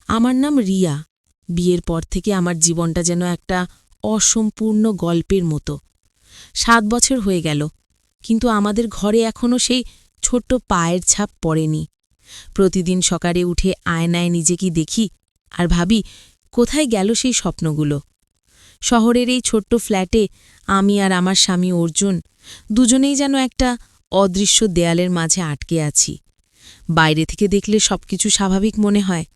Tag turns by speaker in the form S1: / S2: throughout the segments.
S1: আমার নাম রিয়া। বিয়ের পর থেকে আমার জীবনটা যেন একটা অসম্পূর্ণ গল্পের মতো। ৭ বছর হয়ে গেল, কিন্তু আমাদের ঘরে এখনও সেই ছোট্ট পায়ের ছাপ পড়েনি। প্রতিদিন সকালে উঠে আয়নায় নিজেকে দেখি আর ভাবি, কোথায় গেল সেই স্বপ্নগুলো। শহরের এই ছোট্ট ফ্ল্যাটে আমি আর আমার স্বামী অর্জুন দুজনেই যেন একটা অদৃশ্য দেয়ালের মাঝে আটকে আছি। বাইরে থেকে দেখলে সবকিছু স্বাভাবিক মনে হয়।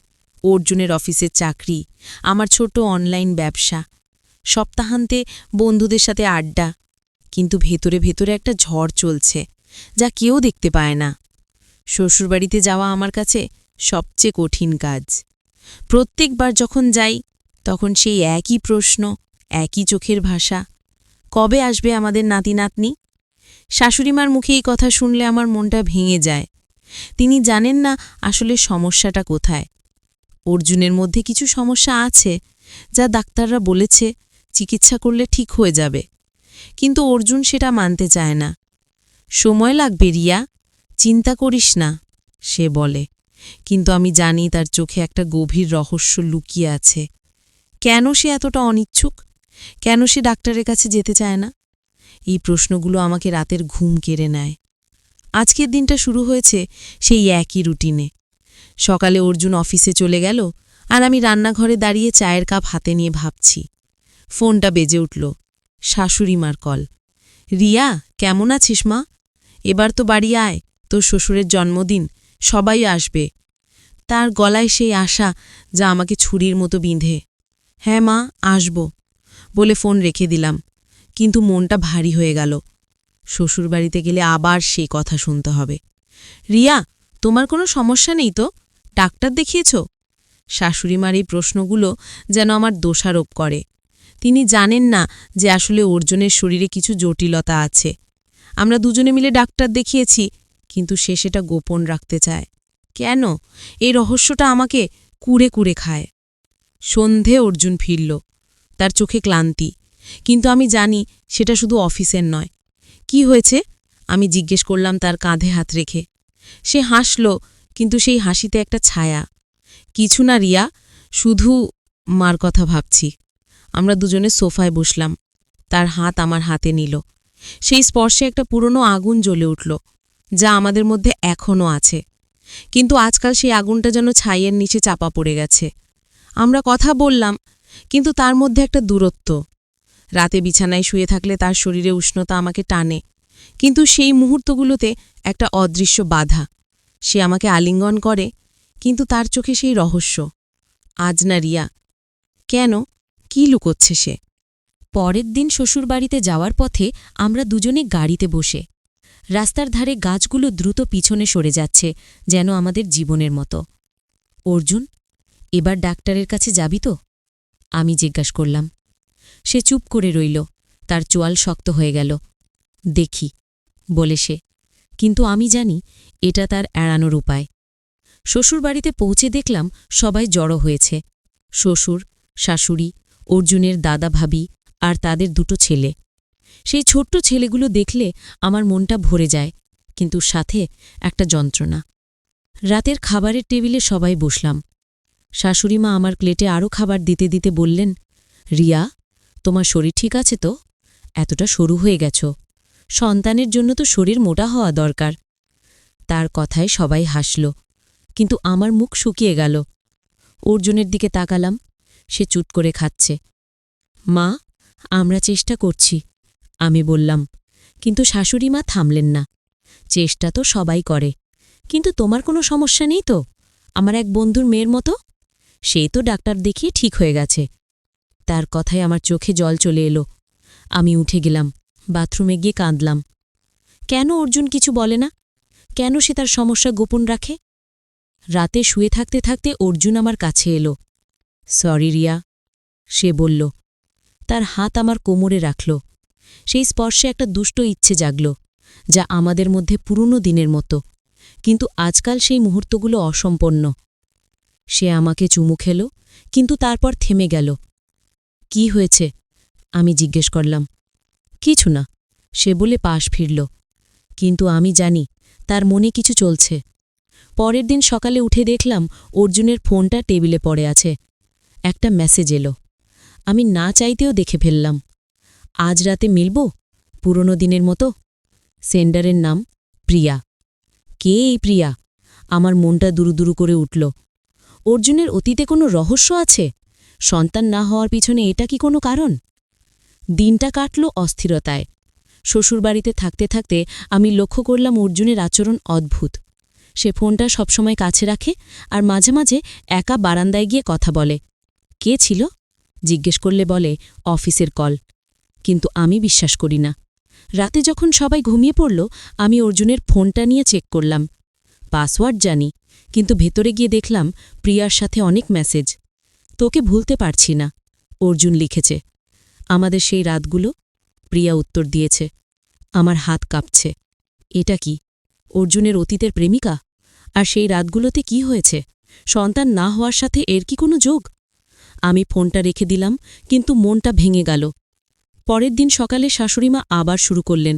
S1: অর্জুনের অফিসের চাকরি, আমার ছোট অনলাইন ব্যবসা, সপ্তাহান্তে বন্ধুদের সাথে আড্ডা, কিন্তু ভেতরে ভেতরে একটা ঝড় চলছে, যা কেউ দেখতে পায় না। শ্বশুরবাড়িতে যাওয়া আমার কাছে সবচেয়ে কঠিন কাজ। প্রত্যেকবার যখন যাই তখন সেই একই প্রশ্ন, একই চোখের ভাষা, কবে আসবে আমাদের নাতি নাতনি? শাশুড়িমার মুখে এই কথা শুনলে আমার মনটা ভেঙে যায়। তিনি জানেন না আসলে সমস্যাটা কোথায়। অর্জুনের মধ্যে কিছু সমস্যা আছে, যা ডাক্তাররা বলেছে চিকিৎসা করলে ঠিক হয়ে যাবে, কিন্তু অর্জুন সেটা মানতে চায় না। সময় লাগবে রিয়া, চিন্তা করিস না, সে বলে, কিন্তু আমি জানি তার চোখে একটা গভীর রহস্য লুকিয়ে আছে। কেন সে এতটা অনিচ্ছুক? কেন সে ডাক্তারের কাছে যেতে চায় না? এই প্রশ্নগুলো আমাকে রাতের ঘুম কেড়ে নেয়। আজকের দিনটা শুরু হয়েছে সেই একই রুটিনে। সকালে অর্জুন অফিসে চলে গেল আর আমি রান্নাঘরে দাঁড়িয়ে চায়ের কাপ হাতে নিয়ে ভাবছি। ফোনটা বেজে উঠল। শাশুড়িমার কল। রিয়া, কেমন আছিস মা? এবার তো বাড়ি আয়, তোর শ্বশুরের জন্মদিন, সবাই আসবে। তার গলায় সেই আশা যা আমাকে ছুরির মতো বিঁধে। হ্যাঁ মা, আসব বলে ফোন রেখে দিলাম, কিন্তু মনটা ভারী হয়ে গেল। শ্বশুরবাড়িতে গেলে আবার সেই কথা শুনতে হবে। রিয়া, তোমার কোনো সমস্যা নেই তো? ডাক্তার দেখিয়েছ? শাশুড়িমার এই প্রশ্নগুলো যেন আমার দোষারোপ করে। তিনি জানেন না যে আসলে অর্জুনের শরীরে কিছু জটিলতা আছে। আমরা দুজনে মিলে ডাক্তার দেখিয়েছি, কিন্তু সে সেটা গোপন রাখতে চায়। কেন? এই রহস্যটা আমাকে কুরে কুরে খায়। সন্ধে অর্জুন ফিরল, তার চোখে ক্লান্তি, কিন্তু আমি জানি সেটা শুধু অফিসের নয়। কি হয়েছে? আমি জিজ্ঞেস করলাম তার কাঁধে হাত রেখে। সে হাসল, কিন্তু সেই হাসিতে একটা ছায়া। কিছু না রিয়া, শুধু মার কথা ভাবছি। আমরা দুজনে সোফায় বসলাম, তার হাত আমার হাতে নিল। সেই স্পর্শে একটা পুরনো আগুন জ্বলে উঠল, যা আমাদের মধ্যে এখনও আছে, কিন্তু আজকাল সেই আগুনটা যেন ছাইয়ের নিচে চাপা পড়ে গেছে। আমরা কথা বললাম, কিন্তু তার মধ্যে একটা দূরত্ব। রাতে বিছানায় শুয়ে থাকলে তার শরীরে উষ্ণতা আমাকে টানে, কিন্তু সেই মুহূর্তগুলোতে একটা অদৃশ্য বাধা। সে আমাকে আলিঙ্গন করে, কিন্তু তার চোখে সেই রহস্য। আজ না রিয়া। কেন? কি লুকোচ্ছে সে?
S2: পরের দিন শ্বশুরবাড়িতে যাওয়ার পথে আমরা দুজনে গাড়িতে বসে। রাস্তার ধারে গাছগুলো দ্রুত পিছনে সরে যাচ্ছে, যেন আমাদের জীবনের মতো। অর্জুন, এবার ডাক্তারের কাছে যাবি তো? আমি জিজ্ঞাসা করলাম। সে চুপ করে রইল, তার চোয়াল শক্ত হয়ে গেল। দেখি, বলে সে, কিন্তু আমি জানি এটা তার এড়ানোর উপায়। শ্বশুরবাড়িতে পৌঁছে দেখলাম সবাই জড়ো হয়েছে। শ্বশুর, শাশুড়ি, অর্জুনের দাদা ভাবি আর তাদের দুটো ছেলে। সেই ছোট্ট ছেলেগুলো দেখলে আমার মনটা ভরে যায়, কিন্তু সাথে একটা যন্ত্রণা। রাতের খাবারের টেবিলে সবাই বসলাম। শাশুড়িমা আমার প্লেটে আরও খাবার দিতে দিতে বললেন, রিয়া, তোমার শরীর ঠিক আছে তো? এতটা সরু হয়ে গেছ, সন্তানের জন্য তো শরীর মোটা হওয়া দরকার। তার কথায় সবাই হাসল, কিন্তু আমার মুখ শুকিয়ে গেল। অর্জুনের দিকে তাকালাম, সে চুট করে খাচ্ছে। মা, আমরা চেষ্টা করছি, আমি বললাম, কিন্তু শাশুড়িমা থামলেন না। চেষ্টা তো সবাই করে, কিন্তু তোমার কোনো সমস্যা নেই তো? আমার এক বন্ধুর মেয়ের মতো, সে তো ডাক্তার দেখিয়ে ঠিক হয়ে গেছে। তার কথায় আমার চোখে জল চলে এলো। আমি উঠে গেলাম, বাথরুমে গিয়ে কাঁদলাম। কেন অর্জুন কিছু বলে না? কেন সে তার সমস্যা গোপন রাখে? রাতে শুয়ে থাকতে থাকতে অর্জুন আমার কাছে এলো। সরি রিয়া, সে বলল। তার হাত আমার কোমরে রাখল। সেই স্পর্শে একটা দুষ্ট ইচ্ছে জাগল, যা আমাদের মধ্যে পুরনো দিনের মতো, কিন্তু আজকাল সেই মুহূর্তগুলো অসম্পন্ন। সে আমাকে চুমু খেল, কিন্তু তারপর থেমে গেল। কি হয়েছে? আমি জিজ্ঞেস করলাম। কিছু না, সে বলে পাশ ফিরল, কিন্তু আমি জানি তার মনে কিছু চলছে। পরের দিন সকালে উঠে দেখলাম অর্জুনের ফোনটা টেবিলে পড়ে আছে। একটা মেসেজ এলো। আমি না চাইতেও দেখে ফেললাম। আজ রাতে মিলব, পুরনো দিনের মতো। সেন্ডারের নাম প্রিয়া। কে এই প্রিয়া? আমার মনটা দুরুদুরু করে উঠল। অর্জুনের অতীতে কোনো রহস্য আছে? সন্তান না হওয়ার পিছনে এটা কি কোনো কারণ? দিনটা কাটল অস্থিরতায়। শ্বশুরবাড়িতে থাকতে থাকতে আমি লক্ষ্য করলাম অর্জুনের আচরণ অদ্ভুত। সে ফোনটা সবসময় কাছে রাখে আর মাঝে মাঝে একা বারান্দায় গিয়ে কথা বলে। কে ছিল জিজ্ঞেস করলে বলে অফিসের কল। কিন্তু আমি বিশ্বাস করি না। রাতে যখন সবাই ঘুমিয়ে পড়ল, আমি অর্জুনের ফোনটা নিয়ে চেক করলাম। পাসওয়ার্ড জানি, কিন্তু ভেতরে গিয়ে দেখলাম প্রিয়ার সাথে অনেক মেসেজ। তোকে ভুলতে পারছি না, অর্জুন লিখেছে। আমাদের সেই রাতগুলো, প্রিয়া উত্তর দিয়েছে। আমার হাত কাঁপছে। এটা কি অর্জুনের অতীতের প্রেমিকা? আর সেই রাতগুলোতে কি হয়েছে? সন্তান না হওয়ার সাথে এর কি কোনো যোগ? আমি ফোনটা রেখে দিলাম, কিন্তু মনটা ভেঙে গেল। পরের দিন সকালে শাশুড়িমা আবার শুরু করলেন।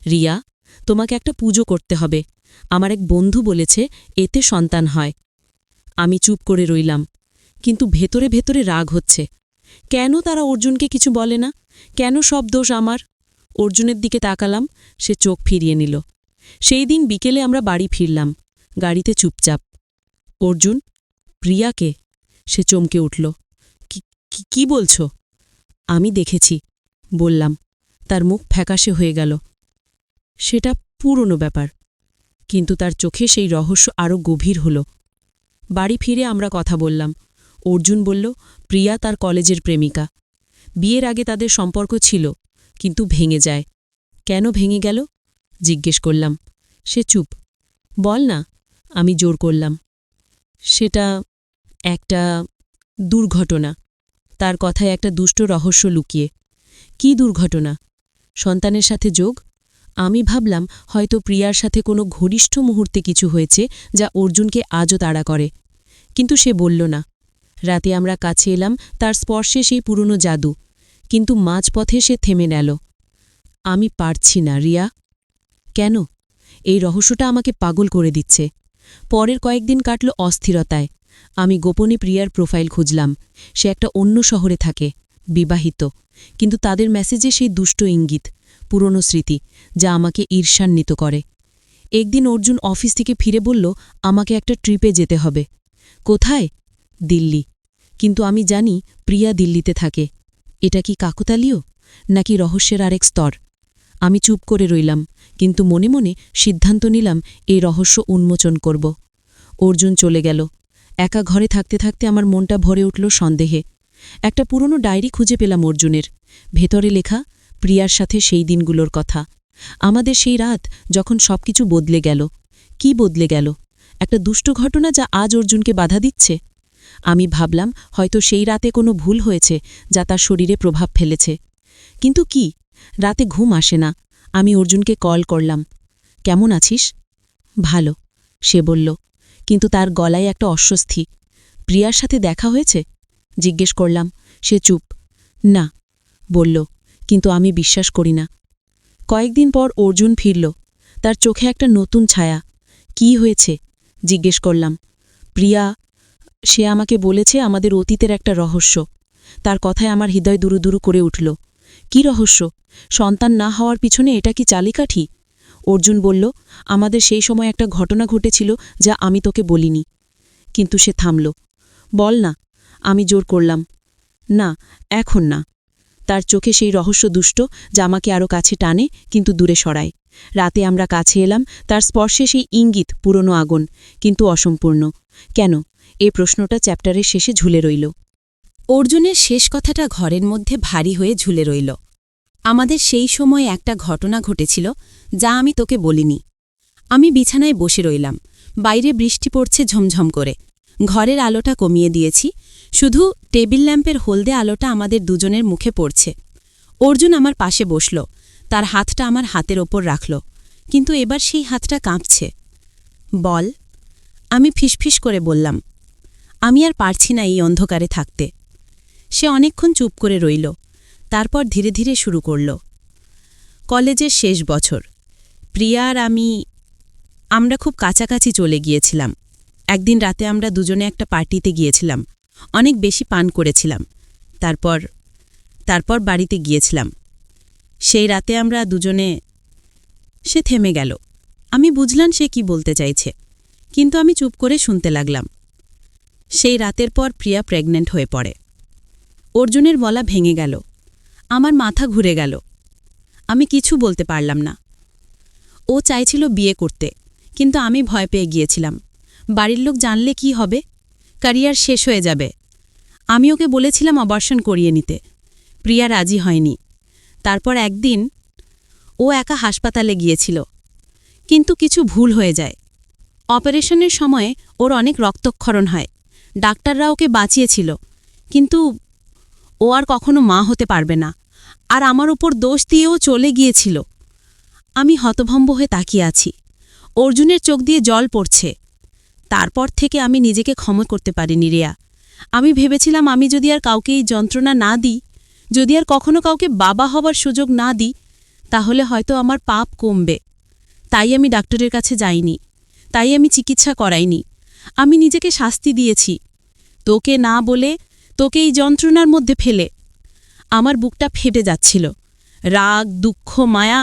S2: রিয়া, তোমাকে একটা পুজো করতে হবে। আমার এক বন্ধু বলেছে এতে সন্তান হয়। আমি চুপ করে রইলাম, কিন্তু ভেতরে ভেতরে রাগ হচ্ছে। কেন তারা অর্জুনকে কিছু বলে না? কেন সব দোষ আমার? অর্জুনের দিকে তাকালাম, সে চোখ ফিরিয়ে নিল। সেই দিন বিকেলে আমরা বাড়ি ফিরলাম। গাড়িতে চুপচাপ। অর্জুন, প্রিয়াকে? সে চমকে উঠল। কি বলছ? আমি দেখেছি, বললাম। তার মুখ ফ্যাকাশে হয়ে গেল। সেটা পুরনো ব্যাপার, কিন্তু তার চোখে সেই রহস্য আরও গভীর হল। বাড়ি ফিরে আমরা কথা বললাম। অর্জুন বলল প্রিয়া তার কলেজের প্রেমিকা। বিয়ের আগে তাদের সম্পর্ক ছিল, কিন্তু ভেঙে যায়। কেন ভেঙে গেল জিজ্ঞেস করলাম। সে চুপ। বল না, আমি জোর করলাম। সেটা একটা দুর্ঘটনা। তার কথায় একটা দুষ্ট রহস্য লুকিয়ে। কি দুর্ঘটনা? সন্তানের সাথে যোগ? আমি ভাবলাম হয়তো প্রিয়ার সাথে কোনো ঘনিষ্ঠ মুহূর্তে কিছু হয়েছে যা অর্জুনকে আজও তাড়া করে। কিন্তু সে বলল না। রাতে আমরা কাছে এলাম, তার স্পর্শে সেই পুরনো জাদু, কিন্তু মাঝপথে সে থেমে গেল। আমি পারছি না রিয়া। কেন? এই রহস্যটা আমাকে পাগল করে দিচ্ছে। পরের কয়েকদিন কাটল অস্থিরতায়। আমি গোপনে প্রিয়ার প্রোফাইল খুঁজলাম। সে একটা অন্য শহরে থাকে, বিবাহিত, কিন্তু তাদের মেসেজে সেই দুষ্ট ইঙ্গিত, পুরনো স্মৃতি, যা আমাকে ঈর্ষান্বিত করে। একদিন অর্জুন অফিস থেকে ফিরে বলল আমাকে একটা ট্রিপে যেতে হবে। কোথায়? দিল্লি। কিন্তু আমি জানি প্রিয়া দিল্লিতে থাকে। এটা কি কাকতালীয়, নাকি রহস্যের আরেক স্তর? আমি চুপ করে রইলাম, কিন্তু মনে মনে সিদ্ধান্ত নিলাম এই রহস্য উন্মোচন করব। অর্জুন চলে গেল। একা ঘরে থাকতে থাকতে আমার মনটা ভরে উঠল সন্দেহে। একটা পুরনো ডায়েরি খুঁজে পেলাম অর্জুনের। ভেতরে লেখা প্রিয়ার সাথে সেই দিনগুলোর কথা। আমাদের সেই রাত যখন সবকিছু বদলে গেল। কি বদলে গেল? একটা দুষ্ট ঘটনা যা আজ অর্জুনকে বাধা দিচ্ছে। আমি ভাবলাম হয়তো সেই রাতে কোনো ভুল হয়েছে যা তার শরীরে প্রভাব ফেলেছে। কিন্তু কি? রাতে ঘুম আসে না। আমি অর্জুনকে কল করলাম। কেমন আছিস? ভালো, সে বলল, কিন্তু তার গলায় একটা অস্বস্তি। প্রিয়ার সাথে দেখা হয়েছে জিজ্ঞেস করলাম। সে চুপ। না, বলল, কিন্তু আমি বিশ্বাস করি না। কয়েকদিন পর অর্জুন ফিরল। তার চোখে একটা নতুন ছায়া। কি হয়েছে জিজ্ঞেস করলাম। প্রিয়া, সে আমাকে বলেছে আমাদের অতীতের একটা রহস্য। তার কথায় আমার হৃদয় দুরুদুরু করে উঠল। কি রহস্য? সন্তান না হওয়ার পিছনে এটা কি চালিকাঠি? অর্জুন বলল আমাদের সেই সময় একটা ঘটনা ঘটেছিল যা আমি তোকে বলিনি। কিন্তু সে থামল। বল না, আমি জোর করলাম। না, এখন না। তার চোখে সেই রহস্য দুষ্ট যা আমাকে আরও কাছে টানে, কিন্তু দূরে সরায়। রাতে আমরা কাছে এলাম, তার স্পর্শে সেই ইঙ্গিত, পুরনো আগুন, কিন্তু অসম্পূর্ণ। কেন? এই প্রশ্নটা চ্যাপ্টারের শেষে ঝুলে রইল।
S1: অর্জুনের শেষ কথাটা ঘরের মধ্যে ভারী হয়ে ঝুলে রইল। আমাদের সেই সময় একটা ঘটনা ঘটেছিল যা আমি তোকে বলিনি। আমি বিছানায় বসে রইলাম। বাইরে বৃষ্টি পড়ছে ঝমঝম করে। ঘরের আলোটা কমিয়ে দিয়েছি, শুধু টেবিল ল্যাম্পের হলদে আলোটা আমাদের দুজনের মুখে পড়ছে। অর্জুন আমার পাশে বসল, তার হাতটা আমার হাতের ওপর রাখল, কিন্তু এবার সেই হাতটা কাঁপছে। বল, আমি ফিসফিস করে বললাম। আমি আর পারছি না এই অন্ধকারে থাকতে। সে অনেকক্ষণ চুপ করে রইল, তারপর ধীরে ধীরে শুরু করল। কলেজের শেষ বছর। প্রিয়া আর আমি আমরা খুব কাছাকাছি চলে গিয়েছিলাম। একদিন রাতে আমরা দুজনে একটা পার্টিতে গিয়েছিলাম, অনেক বেশি পান করেছিলাম। তারপর বাড়িতে গিয়েছিলাম। সেই রাতে আমরা দুজনে। সে থেমে গেল। আমি বুঝলাম সে কি বলতে চাইছে, কিন্তু আমি চুপ করে শুনতে লাগলাম। সেই রাতের পর প্রিয়া প্রেগন্যান্ট হয়ে পড়ে। অর্জুনের বলা ভেঙে গেল। আমার মাথা ঘুরে গেল। আমি কিছু বলতে পারলাম না। ও চাইছিল বিয়ে করতে, কিন্তু আমি ভয় পেয়ে গিয়েছিলাম। বাড়ির লোক জানলে কি হবে? ক্যারিয়ার শেষ হয়ে যাবে। আমি ওকে বলেছিলাম অপারেশন করিয়ে নিতে। প্রিয়া রাজি হয়নি। তারপর একদিন ও একা হাসপাতালে গিয়েছিল, কিন্তু কিছু ভুল হয়ে যায়। অপারেশনের সময়ে ওর অনেক রক্তক্ষরণ হয়। ডাক্তাররা ওকে বাঁচিয়েছিল, কিন্তু ও আর কখনো মা হতে পারবে না। আর আমার উপর দোষ দিয়েও চলে গিয়েছিল। আমি হতভম্ব হয়ে তাকিয়ে আছি। অর্জুনের চোখ দিয়ে জল পড়ছে। তারপর থেকে আমি নিজেকে ক্ষমা করতে পারিনি রিয়া। আমি ভেবেছিলাম আমি যদি আর কাউকে এই যন্ত্রণা না দিই, যদি আর কখনো কাউকে বাবা হবার সুযোগ না দিই, তাহলে হয়তো আমার পাপ কমবে। তাই আমি ডাক্তারের কাছে যাইনি, তাই আমি চিকিৎসা করাইনি। আমি নিজেকে শাস্তি দিয়েছি, তোকে না বলে, তোকে এই যন্ত্রণার মধ্যে ফেলে। আমার বুকটা ফেটে যাচ্ছিল। রাগ, দুঃখ, মায়া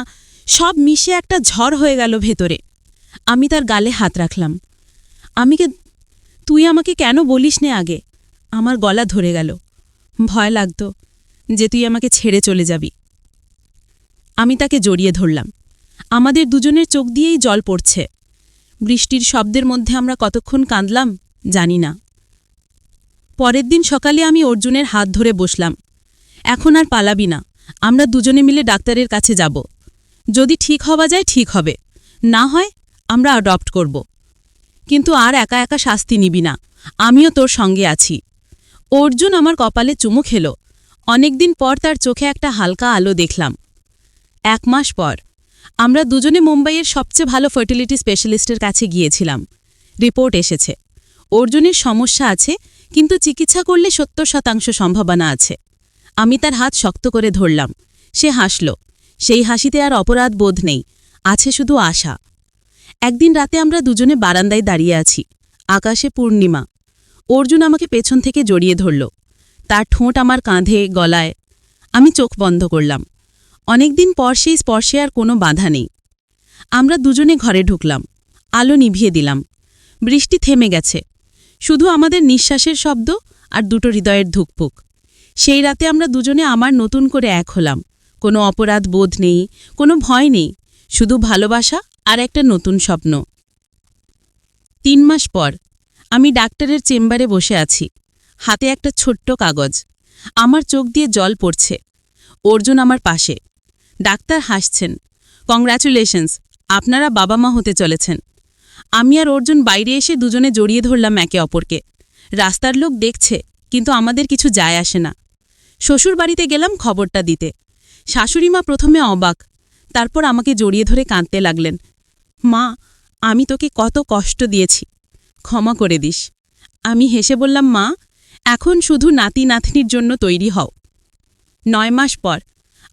S1: সব মিশে একটা ঝড় হয়ে গেল ভেতরে। আমি তার গালে হাত রাখলাম। তুই আমাকে কেন বলিস নে আগে? আমার গলা ধরে গেল। ভয় লাগত যে তুই আমাকে ছেড়ে চলে যাবি। আমি তাকে জড়িয়ে ধরলাম। আমাদের দুজনের চোখ দিয়েই জল পড়ছে। বৃষ্টির শব্দের মধ্যে আমরা কতক্ষণ কাঁদলাম জানি না। পরের দিন সকালে আমি অর্জুনের হাত ধরে বসলাম। এখন আর পালাবি না, আমরা দুজনে মিলে ডাক্তারের কাছে যাব। যদি ঠিক হওয়া যায় ঠিক হবে, না হয় আমরা অ্যাডপ্ট করব। কিন্তু আর একা একা শাস্তি নিবি না, আমিও তোর সঙ্গে আছি। অর্জুন আমার কপালে চুমু খেল। অনেকদিন পর তার চোখে একটা হালকা আলো দেখলাম। 1 মাস পর আমরা দুজনে মুম্বাইয়ের সবচেয়ে ভালো ফার্টিলিটি স্পেশালিস্টের কাছে গিয়েছিলাম। রিপোর্ট এসেছে, অর্জুনের সমস্যা আছে, কিন্তু চিকিৎসা করলে 70% সম্ভাবনা আছে। আমি তার হাত শক্ত করে ধরলাম। সে হাসল। সেই হাসিতে আর অপরাধ বোধ নেই, আছে শুধু আশা। একদিন রাতে আমরা দুজনে বারান্দায় দাঁড়িয়ে আছি। আকাশে পূর্ণিমা। অর্জুন আমাকে পেছন থেকে জড়িয়ে ধরল। তার ঠোঁট আমার কাঁধে, গলায়। আমি চোখ বন্ধ করলাম। অনেকদিন পর সেই স্পর্শে আর কোনো বাধা নেই। আমরা দুজনে ঘরে ঢুকলাম। আলো নিভিয়ে দিলাম। বৃষ্টি থেমে গেছে, শুধু আমাদের নিঃশ্বাসের শব্দ আর দুটো হৃদয়ের ধুকপুক। সেই রাতে আমরা দুজনে আমার নতুন করে এক হলাম। কোনো অপরাধ বোধ নেই, কোনো ভয় নেই, শুধু ভালোবাসা আর একটা নতুন স্বপ্ন। 3 মাস পর আমি ডাক্তারের চেম্বারে বসে আছি, হাতে একটা ছোট্ট কাগজ। আমার চোখ দিয়ে জল পড়ছে। অর্জুন আমার পাশে। ডাক্তার হাসছেন। কংগ্র্যাচুলেশনস, আপনারা বাবা মা হতে চলেছেন। আমি আর অর্জুন বাইরে এসে দুজনে জড়িয়ে ধরলাম একে অপরকে। রাস্তার লোক দেখছে, কিন্তু আমাদের কিছু যায় আসে না। শ্বশুর বাড়িতে গেলাম খবরটা দিতে। শাশুড়িমা প্রথমে অবাক, তারপর আমাকে জড়িয়ে ধরে কাঁদতে লাগলেন। মা, আমি তোকে কত কষ্ট দিয়েছি, ক্ষমা করে দিস। আমি হেসে বললাম, মা, এখন শুধু নাতি নাতনির জন্য তৈরি হও। 9 মাস পর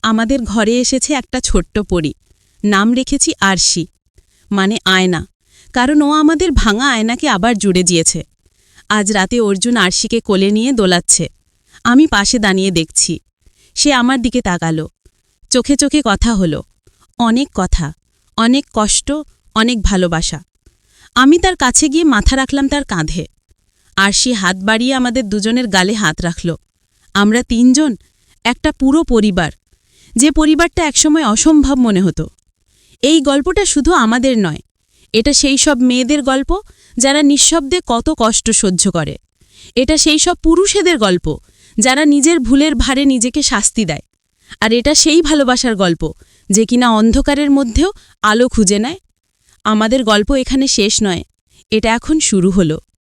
S1: আমাদের ঘরে এসেছে একটা ছোট্ট পরী। নাম রেখেছি আরশি, মানে আয়না, কারণ ও আমাদের ভাঙা আয়নাকে আবার জুড়ে দিয়েছে। আজ রাতে অর্জুন আরশিকে কোলে নিয়ে দোলাচ্ছে। আমি পাশে দাঁড়িয়ে দেখছি। সে আমার দিকে তাকালো। চোখে চোখে কথা হলো। অনেক কথা, অনেক কষ্ট, অনেক ভালোবাসা। আমি তার কাছে গিয়ে মাথা রাখলাম তার কাঁধে। আরশি হাত বাড়িয়ে আমাদের দুজনের গালে হাত রাখল। আমরা 3 জন, একটা পুরো পরিবার, যে পরিবারটা একসময় অসম্ভব মনে হতো। এই গল্পটা শুধু আমাদের নয়, এটা সেই সব মেয়েদের গল্প যারা নিঃশব্দে কত কষ্ট সহ্য করে। এটা সেই সব পুরুষেদের গল্প যারা নিজের ভুলের ভারে নিজেকে শাস্তি দেয়। আর এটা সেই ভালোবাসার গল্প যে কিনা অন্ধকারের মধ্যেও আলো খুঁজে নেয়। আমাদের গল্প এখানে শেষ নয়, এটা এখন শুরু হলো।